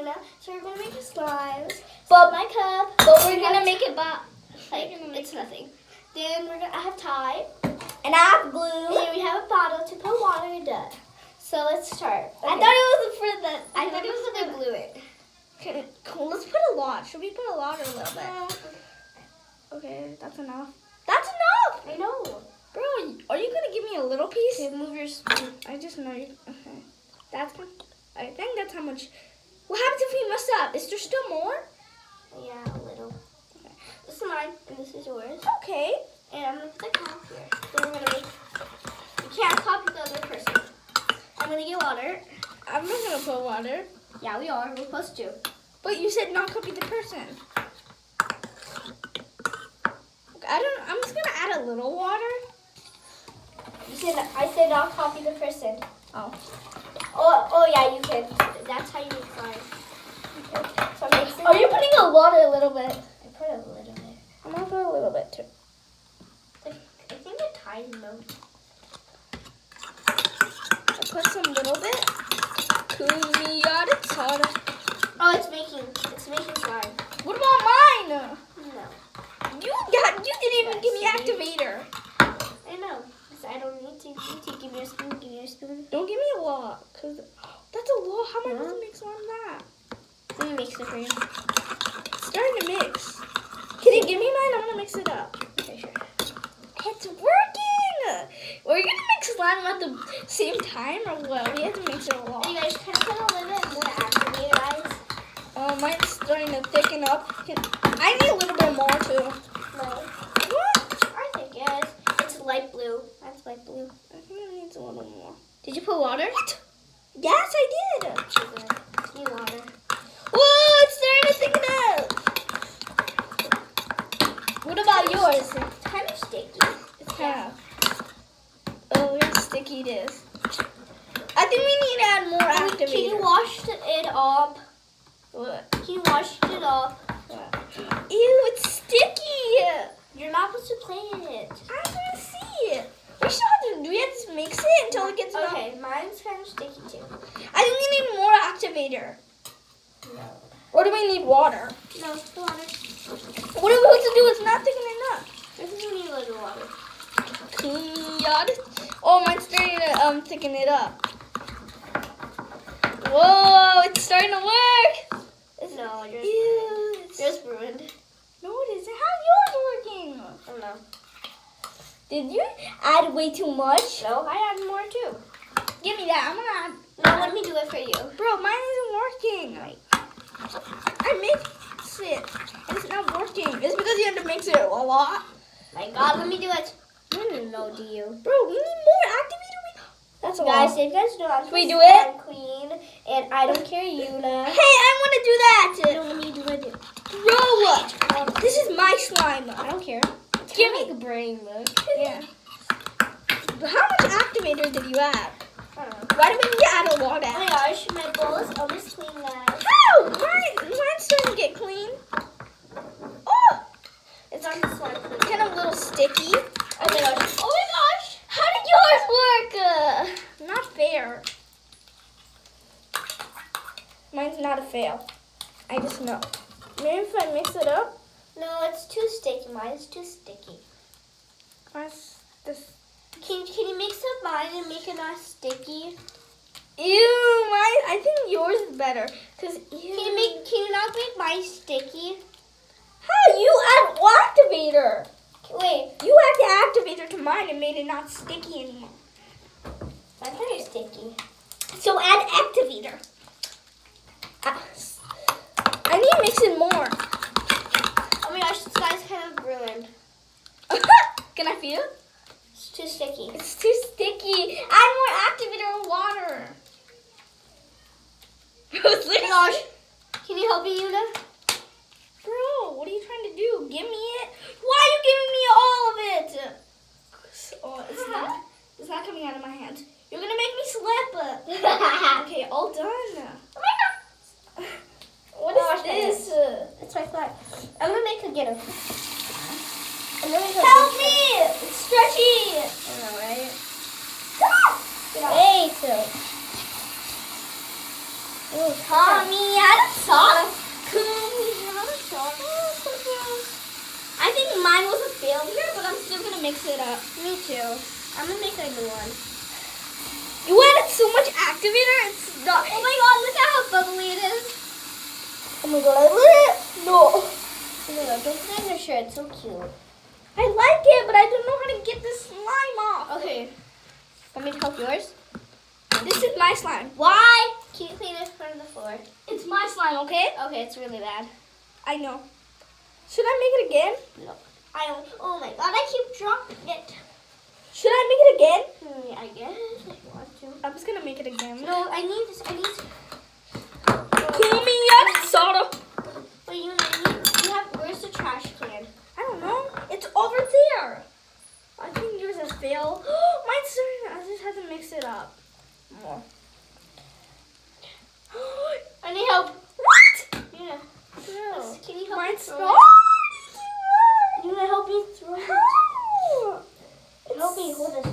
Luna. So we're gonna make the slimes. But my cup. But we're gonna make it like it's nothing. Then I have Tide. And I have glue. And then we have a bottle to put water in. So let's start. Okay. I thought it was for the. I thought it was to glue it. Okay, cool. Let's put a lot. Should we put a lot or a little bit? Okay, that's enough. That's enough. I know. Bro, are you gonna give me a little piece? Okay, move your spoon. I just know you. Okay, that's. I think that's how much. What happens if we mess up? Is there still more? Yeah, a little. Okay. This is mine, and this is yours. Okay. And I'm gonna put the cap here. So we're gonna make. You can't copy the other person. I'm gonna get water. I'm not gonna put water. Yeah, we are. We're supposed to. But you said not copy the person. I'm just gonna add a little water. I said not copy the person. Oh. Oh yeah, you can. That's how you make slime. Okay. So I'm mixing. Are you putting a lot or a little bit? I put a little bit. I'm gonna put a little bit too. I think the tide milk. I put some little bit. Oh, it's making slime. What about mine? No. You didn't even give me activator. I know. I don't need to. Give me a spoon. Give me a spoon. Don't give me a lot, cause that's a lot. How am I supposed to mix on that? Let me mix it for you. It's starting to mix. Can you give me mine? I'm gonna mix it up. Okay, sure. It's working. We're gonna mix slime at the same time, or what? We have to mix it a lot. You guys can I put a little bit more activated, guys? Mine's starting to thicken up. I need a little bit more too. No. What? I think yes. It's light blue. That's light blue. I think it needs a little more. Did you put water? What? Yes, I did. Need water. Whoa, it's starting to thicken up. What about yours? It's kind of sticky. It's kind of. Oh, look how sticky it is. I think we need to add more activator. Can you wash it up? What? Can you wash it up? Ew, it's sticky. You're not supposed to play it. I want to see it. We still have to. Do we have to mix it until it gets enough? Okay, mine's kind of sticky too. I think we need more activator. No. Or do we need water? No, water. What are we supposed to do? It's not thickening up. I think we need a little water. Oh, mine's starting to thicken it up. Whoa, it's starting to work. No, It's yours ruined. No, it isn't. How's yours working? I don't know. Did you add way too much? No, I added more too. Give me that. I'm gonna add. No, let me do it for you. Bro, mine isn't working. I mixed it, and it's not working. It's because you have to mix it a lot. My God, let me do it. No, do you? Bro, we need more activator. That's a Guys, lot. if you guys know, I'm we do it? Queen, and I don't care, Yuna. Hey, I want to do that. No, let me do it. Bro, this is my slime. I don't care. Give me. Like a brain, look. Yeah. How much activator did you add? I don't know. Why do we need to add a lot Oh my of? gosh, my bowl is almost clean, guys. How? Mine's starting to get clean. Oh, It's on this one. it's kind of a little sticky. Oh my gosh. Oh my gosh. How did yours work? Not fair. Mine's not a fail. I just know. Maybe if I mix it up. No, it's too sticky. Mine's too sticky. Mine's this. Can you mix up mine and make it not sticky? Ew, mine. I think yours is better. Cause Can you not make mine sticky? How you add activator? Wait, You add the activator to mine and made it not sticky anymore. mine's very sticky. So add activator. I need to mix it more. Oh my gosh, this guy's kind of ruined. Can I feel it? It's too sticky. It's too sticky. Add more activator and water. Oh my gosh. Can you help me, Yuna? Bro, what are you trying to do? Give me it. Why are you giving me all of it? Oh, it's not coming out of my hands. You're gonna make me slip. Okay, all done. Oh my god. What is this? It's my flag. I'm gonna make a getter. Help me! It's stretchy. I know, right? Get out. Wait. Oh, Tommy, add a sauce. I think mine was a failure, but I'm still gonna mix it up. Me too. I'm gonna make a new one. You added so much activator, it's not. Oh my god, look at how bubbly it is. Oh my god, I lit it. No. Oh my god, don't put it in your shirt. It's so cute. I like it, but I don't know how to get the slime off. Okay. Want me to help yours? This is my slime. Why? Can you clean it from the floor? It's my slime, okay? Okay, it's really bad. I know. Should I make it again? No. I don't. Oh my god, I keep dropping it. Should I make it again? I guess if you want to. I'm just gonna make it again. No, I need this. I need. Call me up, soda. But you have. Where's the trash can? I don't know. It's over there. I think yours is fail. Mine's starting. I just have to mix it up more. I need help. What? Yeah. No. Can you help me Mine's throw not. it? You wanna help me throw it? How? Help me hold this.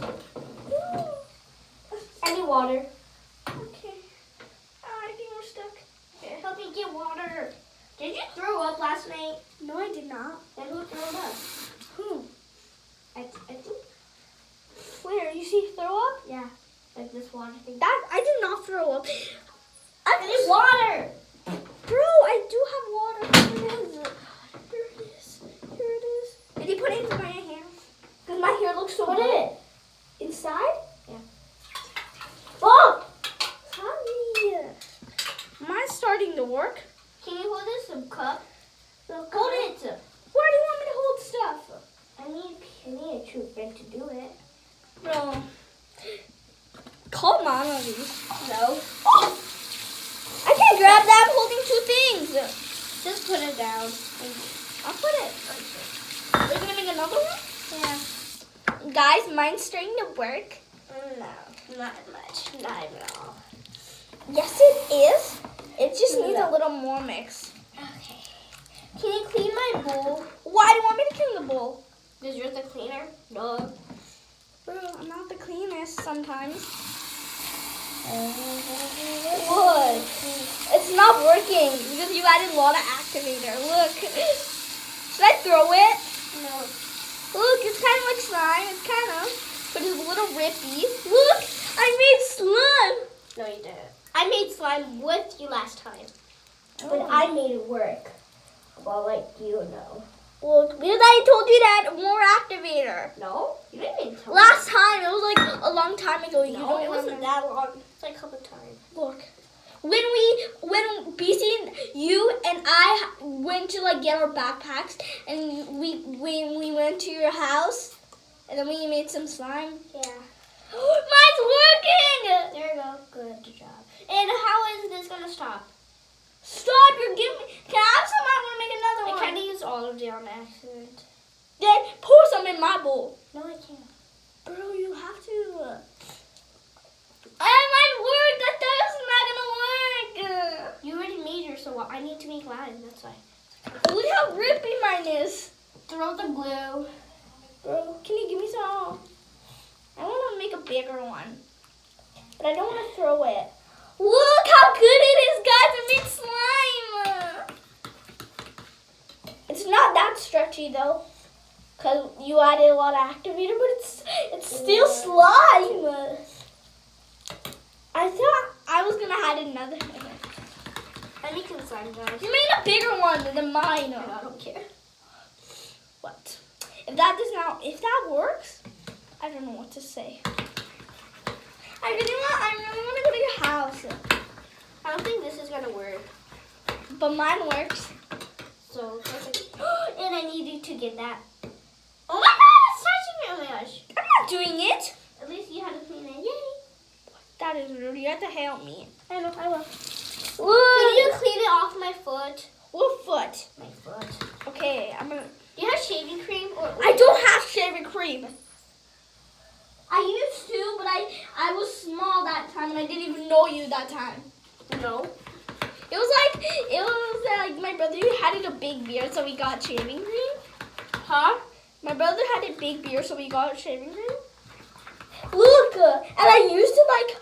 I need water. Okay. I think we're stuck. Here, help me get water. Did you throw up last night? No, I did not. Then who threw up? Who? I think. Where? You see throw up? Yeah. Like this water thing. That I did not throw up. I need water. Bro, I do have water. Here it is. Here it is. Here it is. Did you put it into my hair? Because my hair looks so Put good. it. Inside? Yeah. Oh! Honey. Mine's starting to work. Can you hold this some cup? Look, Hold it. Where do you want me to hold stuff? I need a toothpick to do it. Bro. Call Mama, please. No. Oh! I can't grab that. I'm holding two things. Just put it down. I'll put it. Are you gonna make another one? Yeah. Guys, mine's starting to work. No, not much. Not even at all. Yes, it is. It just needs No. a little more mix. Okay. Can you clean my bowl? Why do you want me to clean the bowl? Is yours the cleaner? No. Bro, I'm not the cleanest sometimes. What? It's not working because you added a lot of activator. Look. Should I throw it? No. Look, it's kind of like slime. It's kind of, but it's a little rippy. Look, I made slime. No, you didn't. I made slime with you last time. Oh. But I made it work. Well, like you know. Well, because I told you to add more activator. No? You didn't even tell me. Last time, it was like a long time ago. You No, don't it wasn't remember. that long. It's like a couple times. Look, when BC, you and I went to like get our backpacks, and we went to your house, and then we made some slime. Yeah. Mine's working. There you go. Good job. And how is this gonna stop? Stop! You're giving me. Can I have some? I want to make another I one. kind of used all of it on accident. Then pour some in my bowl. No, I can't. Bro, you have to. Mine worked. I thought it was not gonna work. You already made yours, so I need to make mine. That's why. Look how rippy mine is. Throw the glue. Bro, can you give me some? I want to make a bigger one, but I don't want to throw it. Look how good it is, guys. I made slime. It's not that stretchy though, because you added a lot of activator, but it's still slime. I thought I was gonna add another. I'm making slime, guys. You made a bigger one than mine. No, I don't care. What? If that works, I don't know what to say. I really want to go to your house. I don't think this is gonna work. But mine works. So, and I need you to get that. Oh my god, it's touching me. Oh my gosh. I'm not doing it. At least you had to clean it. Yay. That is rude. You have to help me. I know, I will. Look. Can you clean it off my foot? What foot? My foot. Okay, I'm gonna. Do you have shaving cream? Or I don't have shaving cream. I used to, but I was small that time and I didn't even know you that time. No. It was like my brother had a big beard, so we got shaving cream. Huh? My brother had a big beard, so we got shaving cream. Look, and I used to like.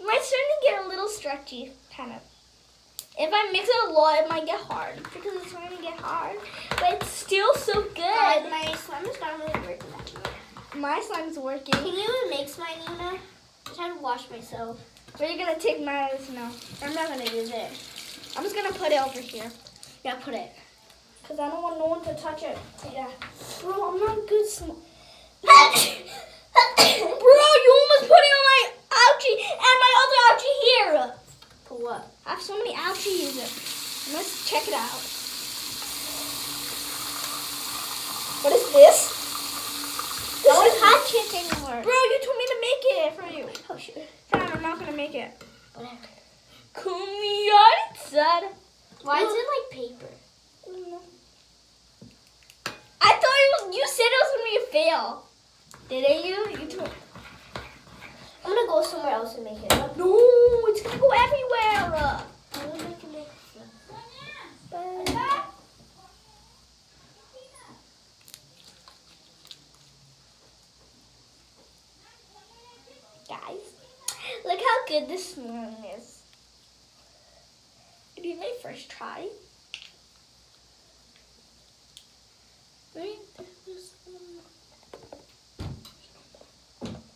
Mine's starting to get a little stretchy, kind of. If I mix it a lot, it might get hard because it's going to get hard. But it's still so Guys, good. my slime is not really working that much. My slime's working. Can you mix mine, Nina? I'm trying to wash myself. Where are you going to take mine? No. I'm not gonna use it. I'm just going to put it over here. Yeah, put it. Because I don't want no one to touch it. Yeah. Bro, I'm not good. Bro, you almost put it on my ouchie and my other ouchie here. For what? I have so many ouchies. Let's check it out. What is this? This is hot chicken work. Bro, you told me to make it for you. Oh shit. Fine, I'm not going to make it. Whatever. Come outside. Why is it like paper? I don't know. I thought you said it was going to be a fail. Didn't you? You told. I'm gonna go somewhere else and make it. No, it's going to go everywhere. I'm gonna make it. Guys, look how good this one is. It is my first try.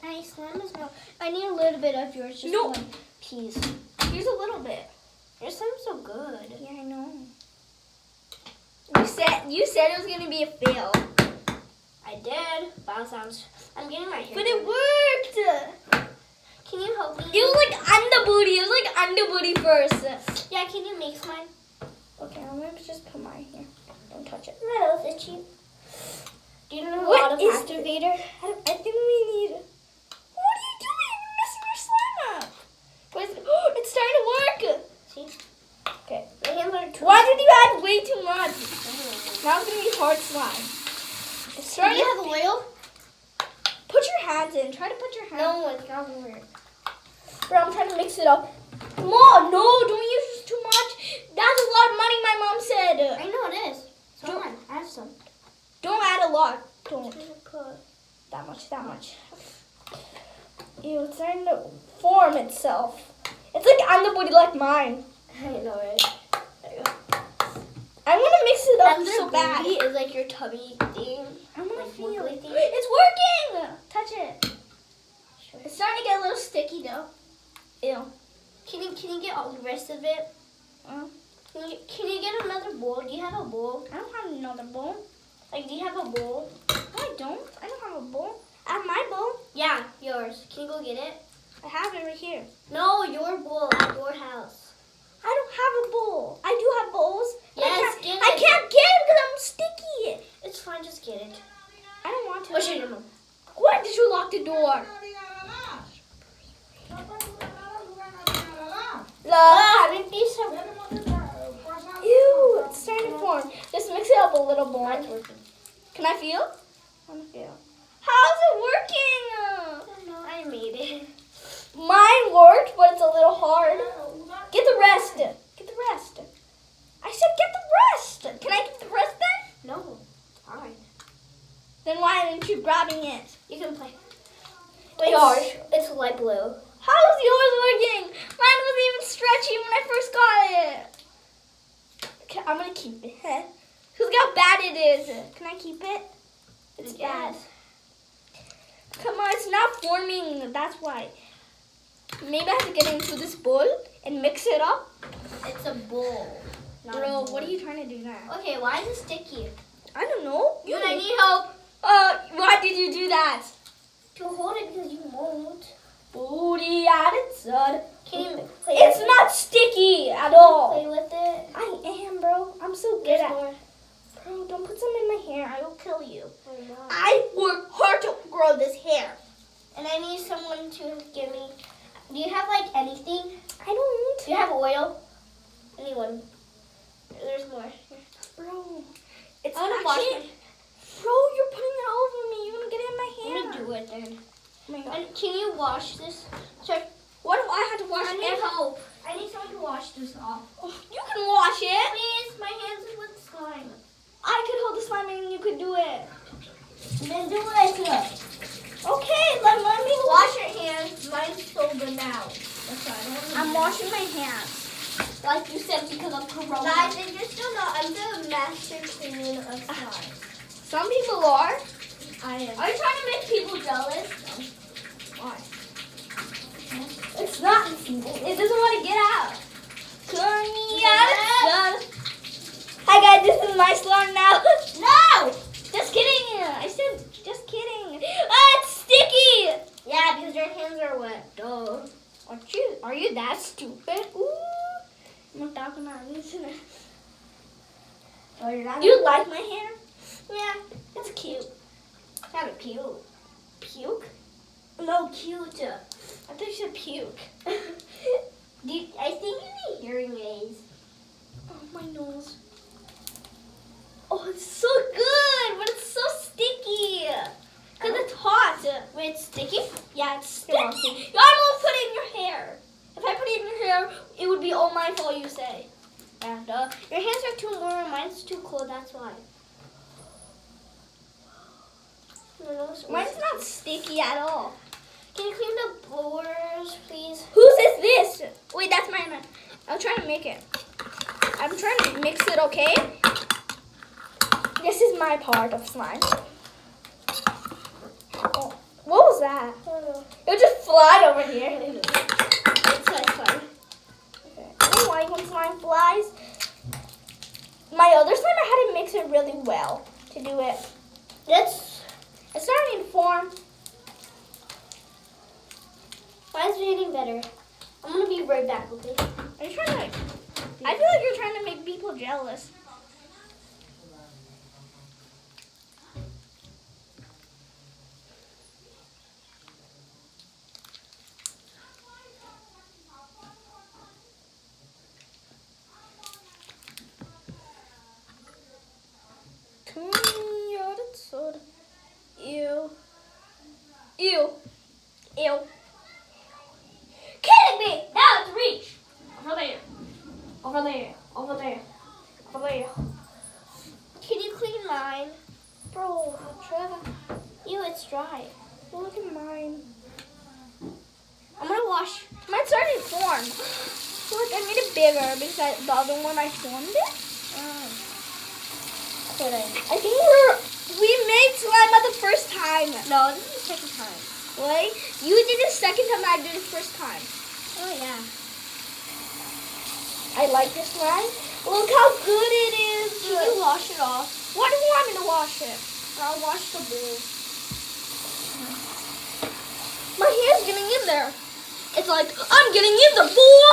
Nice slime is no. I need a little bit of yours. Just No. one piece. Here's a little bit. Your slime's so good. Yeah, I know. You said it was gonna be a fail, I did. That sounds. I'm getting my hair. but it worked. Can you help me? It was like under booty. It was like under booty first. Yeah. Can you mix mine? Okay, I'm gonna just put mine here. Don't touch it. No, it's itchy. Do you know a What lot of is activator? I think we need. What are you doing? You're messing your slime up. Oh, it's starting to work. See? Okay. My hands are too. Why did you add way too much? Now it's gonna be hard slime. It's Do starting. you have oil? Put your hands in. Try to put your hands. No, it's not gonna work. Bro, I'm trying to mix it up. Come on, no, don't use too much. That's a lot of money, my mom said. I know it is. So Don't- on, I have some. Don't add a lot. Don't. Put. That much. Ew, it's starting to form itself. It's like underbooty like mine. I know it. There you go. I want to mix it up Under so bad. booty is like your tummy thing. I want to Like feel wiggly it. thing. It's working. Touch it. Sure. It's starting to get a little sticky though. Ew. Can you get all the rest of it? Can you get another bowl? Do you have a bowl? I don't have another bowl. Like, do you have a bowl? No, I don't. I don't have a bowl. I have my bowl. Yeah, yours. Can you go get it? I have it right here. No, your bowl at your house. I don't have a bowl. I do have bowls. but Yes, I get can't, I it. can't get it because I'm sticky. It's fine, just get it. I don't want to. What's your name? Why did you lock the door? Ah, maybe some. Ew, it's starting to form. Just mix it up a little more. Mine's working. Can I feel? I want to feel. How's it working? I made it. Mine worked, but it's a little hard. Get the rest. Get the rest. I said get the rest. Can I get the rest then? No, it's fine. Then why aren't you grabbing it? You can play. Wait, Yours. It's light blue. how's yours working? Mine wasn't even stretchy when I first got it. Okay, I'm gonna keep it. Look how bad it is. Can I keep it? It's bad. Yes. Come on, it's not forming. That's why. Maybe I have to get into this bowl and mix it up. It's a bowl. not a Bro, bowl. what are you trying to do now? Okay, why is it sticky? I don't know. You and I need help Why did you do that? to hold it because you won't. Booty attitude. Can you play It's with not sticky at all. Play with it. I am, bro. I'm so good There's at it. more. Bro, don't put some in my hair. I will kill you. Oh, no. I work hard to grow this hair. And I need someone to give me. Do you have like anything? I don't. Do you have oil? Anyone? There's more. Bro, it's I want to wash actually. Bro, you're putting it all over me. You're gonna get it in my hair. I'm gonna do it then. Oh my God. And can you wash this? Sir, What if I had to wash I it? need help. I need someone to wash this off. You can wash it. Please, my hands are with slime. I could hold the slime and you could do it. Then do it. Okay, let me Wash your hands. Mine's so good now. That's why I don't I'm washing my hands. like you said, because of Corona. Guys, if you're still not, I'm the master cleaner of slime. Some people are. I am. Are you trying to make people jealous? No. Why? It's not. It doesn't want to get out. Turn me out. Hi guys, this is my slime now. No! Just kidding. I said just kidding. Ah, it's sticky. Yeah, because your hands are wet. Duh. Are you that stupid? Ooh. I'm not talking about this. Oh, you're not. You like my hair? Yeah. It's cute. Kind of cute. Puke? No, cute. I thought you said puke. I think you need hearing aids. Oh, my nose. Oh, it's so good, but it's so sticky. Because it's hot. Wait, it's sticky? Yeah, it's sticky. You're welcome. You almost put it in your hair. If I put it in your hair, it would be all my fault, you say. And your hands are too warm. Mine's too cold. That's why. Mine's not sticky at all. Can you clean the blowers, please? Whose is this? Wait, that's mine. I'm trying to make it. I'm trying to mix it, okay? This is my part of slime. Oh, what was that? It just fly over here. It's like fun. Okay. I don't like when slime flies. My other slime, I had to mix it really well to do it. It's starting to form. Mine's getting better. I'm gonna be right back, okay? Are you trying to? I feel like you're trying to make people jealous. Ew. Ew. Ew. Kidding me! Now it's reach. Over there. Over there. Over there. Over there. Can you clean mine? Bro, Trevor. Ew, it's dry. Look at mine. I'm gonna wash. Mine's starting to form. Look, I made it bigger because the other one I formed it. I think we made slime at the first time. No, this is the second time. Wait, you did it second time, I did it first time. Oh, yeah. I like this slime. Look how good it is. Can you wash it off? Why do you want me to wash it? I'll wash the bowl. My hand's getting in there. It's like, I'm getting in the bowl.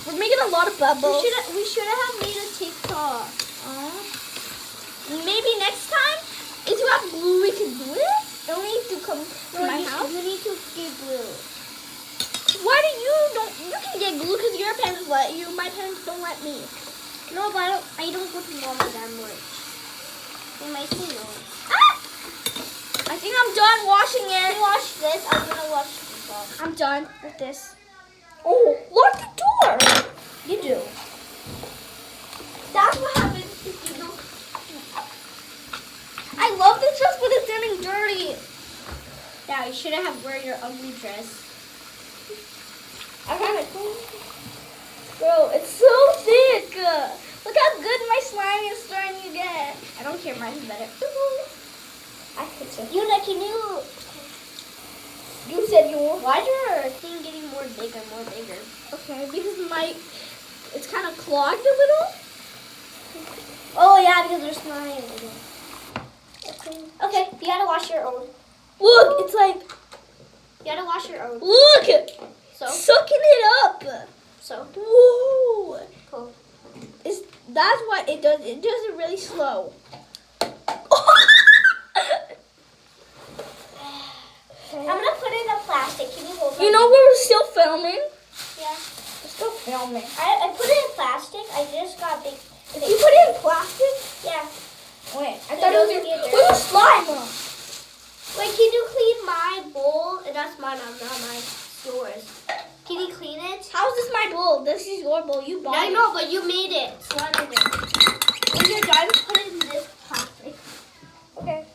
We're making a lot of bubbles. We should have made a TikTok. Maybe next time, if you have glue, we can do it. Don't need to come to my house. You need to get glue. Why do you don't? You can get glue because your parents let you. My parents don't let me. No, but I don't go to mama that much. They might say no. Ah! I think I'm done washing it. You wash this. I'm gonna wash this off. I'm done with this. Oh, lock the door. You do. That's what happens if you don't. I love this dress, but it's getting dirty. Yeah, you shouldn't have wear your ugly dress. I have it. Bro, it's so thick. Look how good my slime is starting to get. I don't care. Mine's better. I could say. Can you? You said you were. Why's your thing getting more bigger, Okay, because it's kind of clogged a little. Oh yeah, because there's slime. Okay, you gotta wash your own. Look, it's like, You gotta wash your own. look, So? sucking it up. So? Whoa. Cool. That's what it does. It does it really slow. I'm gonna put it in a plastic. Can you hold it? You know we're still filming? Yeah. We're still filming. I put it in plastic. I just got big. You put it in plastic? Yeah. Wait, I So thought it was don't get dirty. where's the slime? Wait, can you clean my bowl? And that's mine, not mine. Yours. Can you clean it? How is this my bowl? This is your bowl. You bought I it. know, but you made it. Slime in it. When you're done, put it in this plastic. Okay.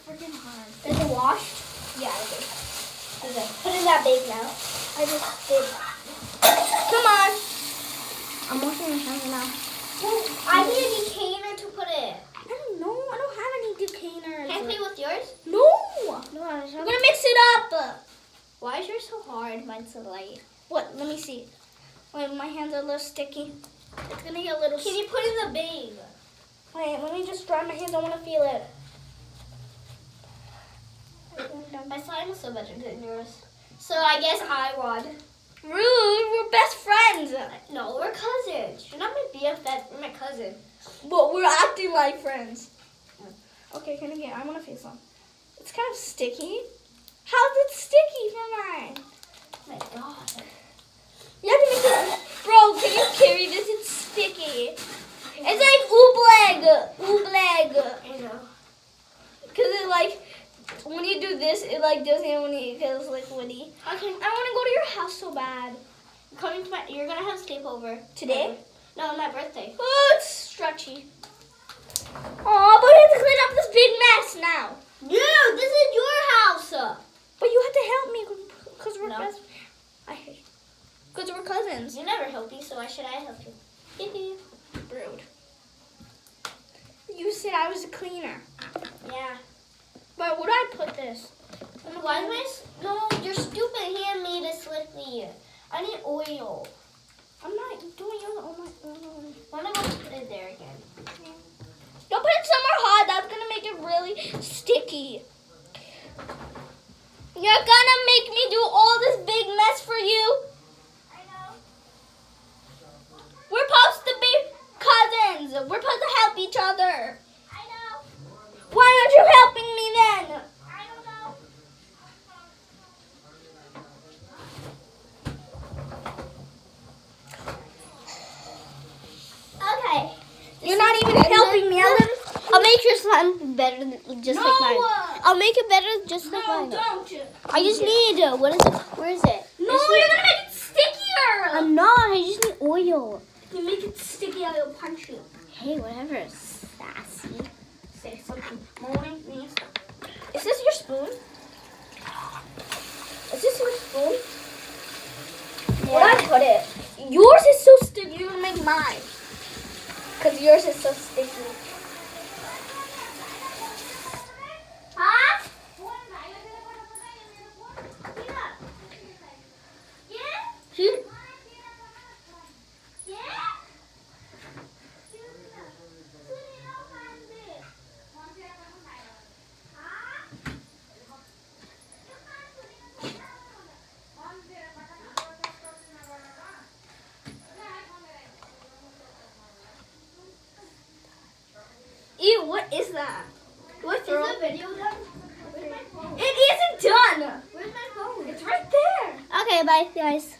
freaking hard. Is it washed? Yeah, it is. Okay. Put in that bake now. I just did. Come on. I'm washing my hands now. Well, I need a decanter to put it. I don't know. I don't have any decaners. Can I play with yours? No. No, We're gonna mix it up. Why is yours so hard? Mine's so light. What? Let me see. Wait, my hands are a little sticky. It's gonna get a little. Can you put in the bag? Wait, let me just dry my hands. I want to feel it. My slime is so better than yours. So I guess I won. Rude. We're best friends. No, we're cousins. You're not my BFF. You're my cousin. But we're acting like friends. Okay, can I get? I want to feel some. It's kind of sticky. How's it sticky for mine? Oh my God. You have to make it. Bro, can you carry this? It's sticky. It's like oobleg. I know. Because it like, when you do this, it like doesn't when it gets liquidy. Okay. I want to go to your house so bad. Coming to you're gonna have sleepover Today? No, my birthday. Oh, it's stretchy. Aw, but we have to clean up this big mess now. Dude, this is your house. But you have to help me because we're No. best. I hate you. Because we're cousins. You never help me, so why should I help you? Rude. You said I was a cleaner. Yeah. But where do I put this? Why am I? No, your stupid hand made it slippery. I need oil. I'm not doing it on my own. Wanna go put it there again? Don't put it somewhere hot. That's going to make it really sticky. You're going to make me do all this big mess for you? I know. We're supposed to be cousins. We're supposed to help each other. I know. Why aren't you helping me then? I don't know. Okay. You're not even helping me. I'll make your slime better than just No. like mine. I'll make it better just like No, mine. don't. I just need what is it? Where is it? No, you're going to make it stickier. I'm not. I just need oil. If you make it sticky, I will punch you. Hey, whatever. Sassy. Say something. Morning, please. Is this your spoon? Is this your spoon? Where do I put it? Yours is so sticky. You're going to make mine. Because yours is so sticky. Huh? Shoot. Ew, what is that? What Is the video done? It isn't done. Where's my phone? It's right there. Okay, bye, guys.